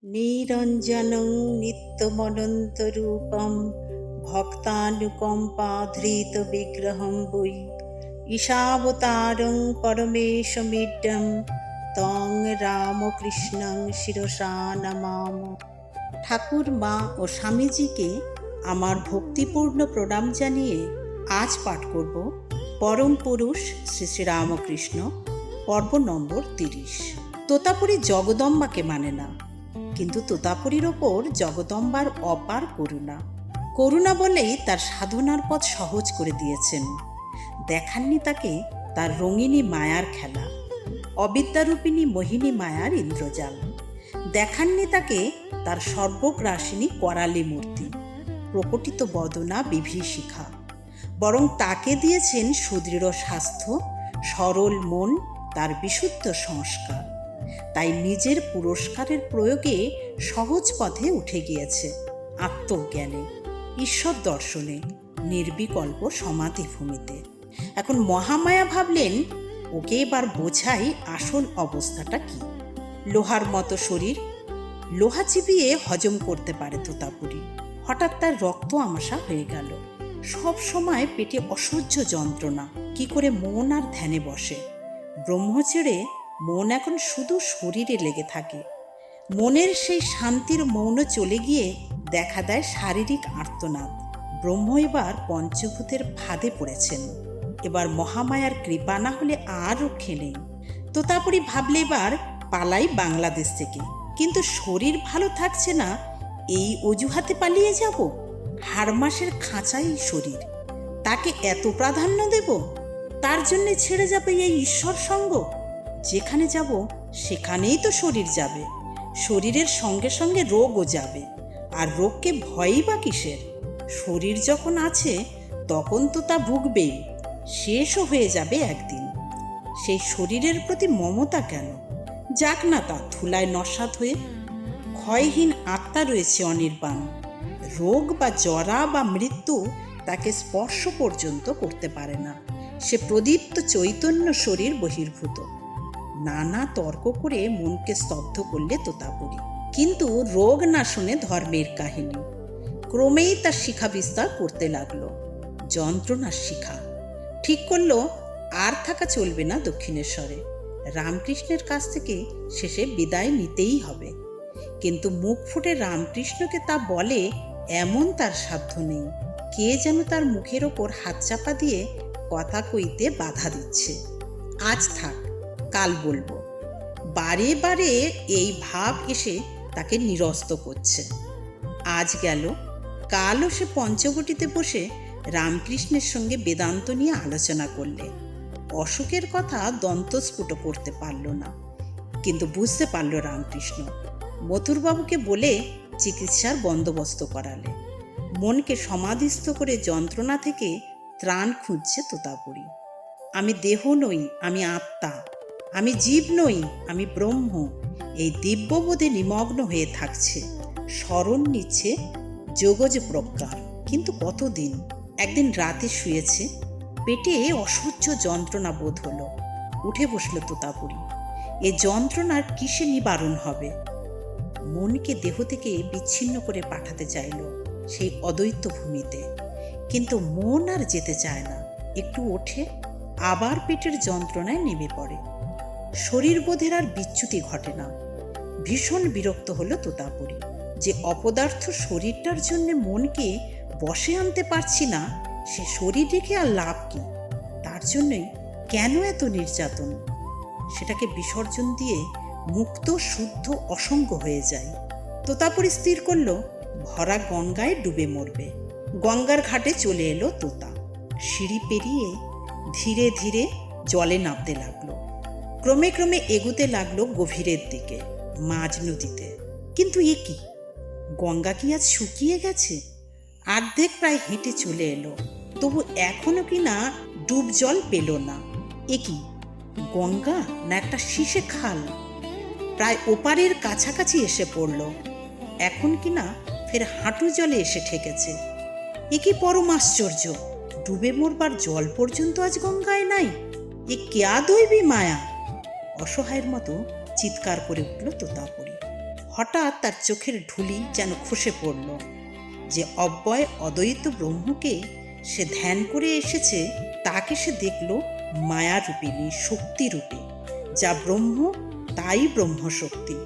নিরঞ্জনং নিত্যমনন্তরূপম ভক্তানুকম্পাধৃতবিগ্রহং বৈ ঈশাবতারং পরমেশমিড্ডম তং রামকৃষ্ণং শিরসা নমামো। ঠাকুর, মা ও স্বামীজিকে আমার ভক্তিপূর্ণ প্রণাম জানিয়ে আজ পাঠ করব পরম পুরুষ শ্রী শ্রী রামকৃষ্ণ, পর্ব নম্বর 30। তোতাপুরী জগদম্বাকে মানে না, কিন্তু তোতাপুরীর ওপর জগদম্বার অপার করুণা বলেই তার সাধনার পথ সহজ করে দিয়েছেন। দেখাননি তাকে তার রঙিনী মায়ার খেলা, অবিদ্যারূপিণী মোহিনী মায়ার ইন্দ্রজাল। দেখাননি তাকে তার সর্বগ্রাসিনী করালি মূর্তি, প্রকটিত বদনা বিভীষিকা। বরং তাকে দিয়েছেন সুদৃঢ় স্বাস্থ্য, সরল মন, তার বিশুদ্ধ সংস্কার। তাই নিজের পুরস্কারের প্রয়োগে সহজ পথে উঠে গিয়েছে আত্মজ্ঞানে, ঈশ্বর দর্শনে, নির্বিকল্প সমাধিভূমিতে। এখন মহামায়া ভাবলেন, ওকে এবার বোঝাই আসল অবস্থাটা কি। লোহার মতো শরীর, লোহা চিবিয়ে হজম করতে পারে তোতাপুরী। হঠাৎ তার রক্ত আমাশা হয়ে গেল। সব সময় পেটে অসহ্য যন্ত্রণা। কি করে মন আর ধ্যানে বসে? ব্রহ্ম ছেড়ে মন এখন শুধু শরীরে লেগে থাকে। মনের সেই শান্তির মৌন চলে গিয়ে দেখা দেয় শারীরিক আর্তনাদ। ব্রহ্ম এবার পঞ্চভূতের ফাঁদে পড়েছেন। এবার মহামায়ার কৃপা না হলে আর রক্ষে নেই। তোতাপুরী ভাবলে এবার পালাই বাংলাদেশ থেকে, কিন্তু শরীর ভালো থাকছে না, এই অজুহাতে পালিয়ে যাব? হাড়মাসের খাঁচাই শরীর, তাকে এত প্রাধান্য দেব? তার জন্যে ছেড়ে যাবে এই ঈশ্বর সঙ্গ? যেখানে যাব সেখানেই তো শরীর যাবে, শরীরের সঙ্গে সঙ্গে রোগও যাবে। আর রোগকে ভয়ই বা কিসের? শরীর যখন আছে তখন তো তা ভুগবেই, শেষও হয়ে যাবে একদিন। সেই শরীরের প্রতি মমতা কেন? যাক না তা ধুলায় নস্বাত হয়ে। ক্ষয়হীন আত্মা রয়েছে অনির্বাণ। রোগ বা জরা বা মৃত্যু তাকে স্পর্শ পর্যন্ত করতে পারে না। সে প্রদীপ্ত চৈতন্য শরীর বহির্ভূত। নানা তর্ক করে মনকে স্তব্ধ করলে তোতাপুরী, কিন্তু রোগ না শুনে ধর্মের কাহিনী। ক্রমেই তার শিখা বিস্তার করতে লাগলো, যন্ত্রণার শিখা। ঠিক করলো আর থাকা চলবে না দক্ষিণেশ্বরে, রামকৃষ্ণের কাছ থেকে শেষে বিদায় নিতেই হবে। কিন্তু মুখ ফুটে রামকৃষ্ণকে তা বলে এমন তার সাধ্য নেই। কে যেন তার মুখের ওপর হাত চাপা দিয়ে কথা কইতে বাধা দিচ্ছে। আজ থাক, কাল বলবো। বারে বারে এই ভাব এসে তাকে নিরস্ত করছে। আজ গেল, কালও সে পঞ্চবটিতে বসে রামকৃষ্ণের সঙ্গে বেদান্ত নিয়ে আলোচনা করলে। অসুখের কথা দন্তস্ফুট করতে পারল না, কিন্তু বুঝতে পারল রামকৃষ্ণ। মথুরবাবুকে বলে চিকিৎসার বন্দোবস্ত করালে। মনকে সমাধিস্থ করে যন্ত্রণা থেকে ত্রাণ খুঁজছে তোতাপুরী। আমি দেহ নই, আমি আত্মা। আমি জীব নই, আমি ব্রহ্ম। এই দিব্যবোধে নিমগ্ন হয়ে থাকছে। স্মরণ নিচ্ছে যোগজ প্রজ্ঞার। কিন্তু কতদিন? একদিন রাতে শুয়েছে, পেটে অসহ্য যন্ত্রণা বোধ হলো। উঠে বসলো তোতাপুরী। এ যন্ত্রণার কিসে নিবারণ হবে? মনকে দেহ থেকে বিচ্ছিন্ন করে পাঠাতে চাইল সেই অদ্বৈত ভূমিতে, কিন্তু মন আর যেতে চায় না। একটু ওঠে, আবার পেটের যন্ত্রণায় নেমে পড়ে। শরীর বোধের আর বিচ্যুতি ঘটে না। ভীষণ বিরক্ত হলো তোতাপুরী যে অপদার্থ শরীরটার জন্য মনকে বশে আনতে পারছি না। সে শরীর রেখে আর লাভ কি? তার জন্যই কেন এত নির্যাতন? সেটাকে বিসর্জন দিয়ে মুক্ত শুদ্ধ অসঙ্গ হয়ে যায়। তোতাপুরী স্থির করল ভরা গঙ্গায় ডুবে মরবে। গঙ্গার ঘাটে চলে এলো তোতা। সিঁড়ি পেরিয়ে ধীরে ধীরে জলে নামতে লাগলো। ক্রমে ক্রমে এগুতে লাগলো গভীরের দিকে, মাঝ নদীতে। কিন্তু এ কি, গঙ্গা কি আজ শুকিয়ে গেছে? অর্ধেক প্রায় হেঁটে চলে এলো, তবু এখনো কি না ডুব জল পেল না। এ কি, গঙ্গা না একটা শিশে খাল? প্রায় ওপারের কাছাকাছি এসে পড়ল। এখন কি না ফের হাঁটু জলে এসে ঠেকেছে। এ কি পরম আশ্চর্য! ডুবে মরবার জল পর্যন্ত আজ গঙ্গায় নাই। এ কেয়া দৈবী মায়া! অসহায়ের মতো চিৎকার করে উঠল তোতাপুরী। হঠাৎ তার চোখের ঢুলি যেন খসে পড়ল। যে অব্যয় অদ্বৈত ব্রহ্মকে সে ধ্যান করে এসেছে, তাকে সে দেখল মায়ারূপিণী, শক্তিরূপী। যা ব্রহ্ম তাই ব্রহ্মশক্তি।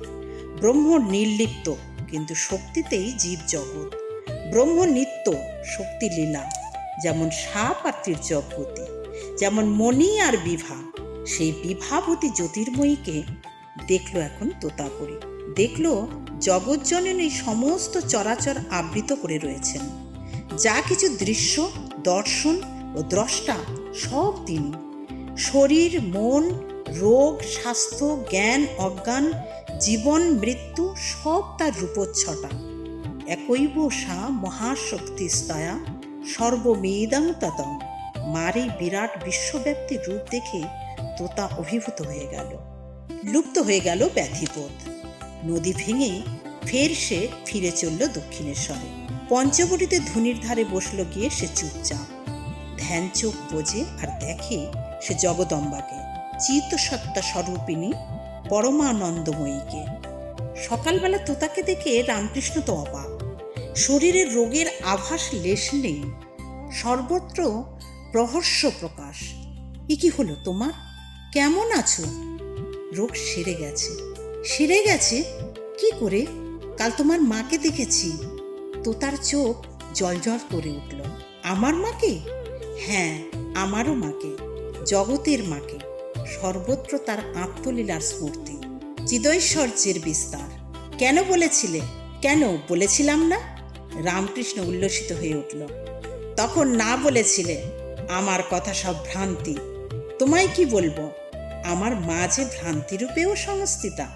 ব্রহ্ম নির্লিপ্ত, কিন্তু শক্তিতেই জীব জগৎ। ব্রহ্ম নিত্য, শক্তি লীলা। যেমন সাপ আর তীর্যকবতী, যেমন মণি আর বিভা। সেই বিভাবতী জ্যোতির্ময়ীকে দেখল এখন তোতাপুরী। দেখল জগৎজননী সমস্ত চরাচর আবৃত করে রয়েছেন। যা কিছু দৃশ্য, দর্শন ও দ্রষ্টা সব তিনি। শরীর, মন, রোগ, স্বাস্থ্য, জ্ঞান, অজ্ঞান, জীবন, মৃত্যু সব তার রূপচ্ছটা। একৈব সা মহাশক্তি স্তয়া সর্বমেদং ততং। মার এই বিরাট বিশ্বব্যাপ্তি রূপ দেখে তোতা অভিভূত হয়ে গেল। লুপ্ত হয়ে গেল ব্যাধিবোধ। নদী ভেঙে ফের সে ফিরে চলল দক্ষিণেশ্বরে। পঞ্চবটিতে ধুনির ধারে বসল গিয়ে সে চুপচাপ। ধ্যান চোখ বোঝে আর দেখে সে জগদম্বাকে, চিত্তসত্তা স্বরূপিণী পরমানন্দময়ীকে। সকালবেলা তোতাকে দেখে রামকৃষ্ণ তো অবাক। শরীরের রোগের আভাস লেশ নেই, সর্বত্র প্রহর্ষ প্রকাশ। এ কি হলো তোমার? কেমন আছো? রোগ সেরে গেছে। সেরে গেছে? কি করে? কাল তোমার মাকে দেখেছি। তোতার চোখ জলজল করে উঠল। আমার মাকে? হ্যাঁ, আমারও মাকে, জগতের মাকে। সর্বত্র তার আত্মলীলার স্ফূর্তি, চিদৈশ্বর্যের বিস্তার। কেন বলেছিলে? কেন বলেছিলাম না? রামকৃষ্ণ উল্লসিত হয়ে উঠল। তখন না বলেছিলে। আমার কথা সব ভ্রান্তি। তোমায় কি বলবো? আমার মা যে ভ্রান্তিরূপেও সংস্থিতা।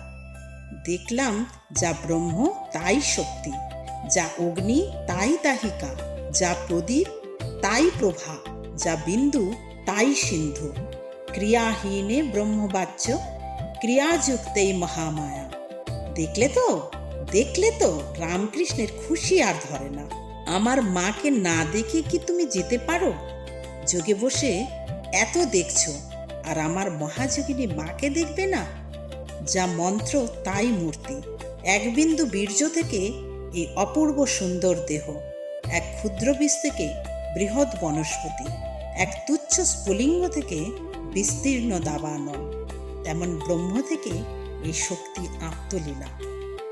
দেখলাম যা ব্রহ্ম তাই শক্তি, যা অগ্নি তাই দাহিকা, যা প্রদীপ তাই প্রভা, যা বিন্দু তাই সিন্ধু। ক্রিয়াহীনে ব্রহ্মবাচ্য, ক্রিয়াযুক্তেই মহামায়া। দেখলে তো, দেখলে তো? রামকৃষ্ণের খুশি আর ধরে না। আমার মাকে না দেখে কি তুমি যেতে পারো? যোগে বসে এত দেখছো, আর আমার মহাযোগিনী মাকে দেখবে না? যা মন্ত্র তাই মূর্তি। এক বিন্দু বীর্য থেকে এই অপূর্ব সুন্দর দেহ, এক ক্ষুদ্র বীজ থেকে বৃহৎ বনস্পতি, এক তুচ্ছ স্ফুলিঙ্গ থেকে বিস্তীর্ণ দাবানল। তেমন ব্রহ্ম থেকে এই শক্তি আত্মলীলা।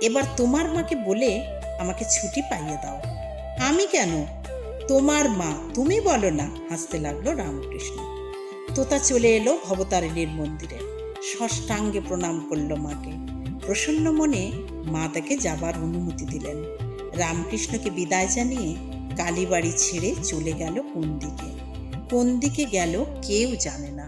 এবার তোমার মাকে বলে আমাকে ছুটি পাইয়ে দাও। আমি কেন? তোমার মা, তুমি বলো না, হাসতে লাগলো রামকৃষ্ণ। তোতা চলে এলো ভবতারিণীর মন্দিরে। ষষ্ঠাঙ্গে প্রণাম করল মাকে। প্রসন্ন মনে মা তাকে যাবার অনুমতি দিলেন। রামকৃষ্ণকে বিদায় জানিয়ে কালীবাড়ি ছেড়ে চলে গেল কোন দিকে। কোন দিকে গেল কেউ জানে না।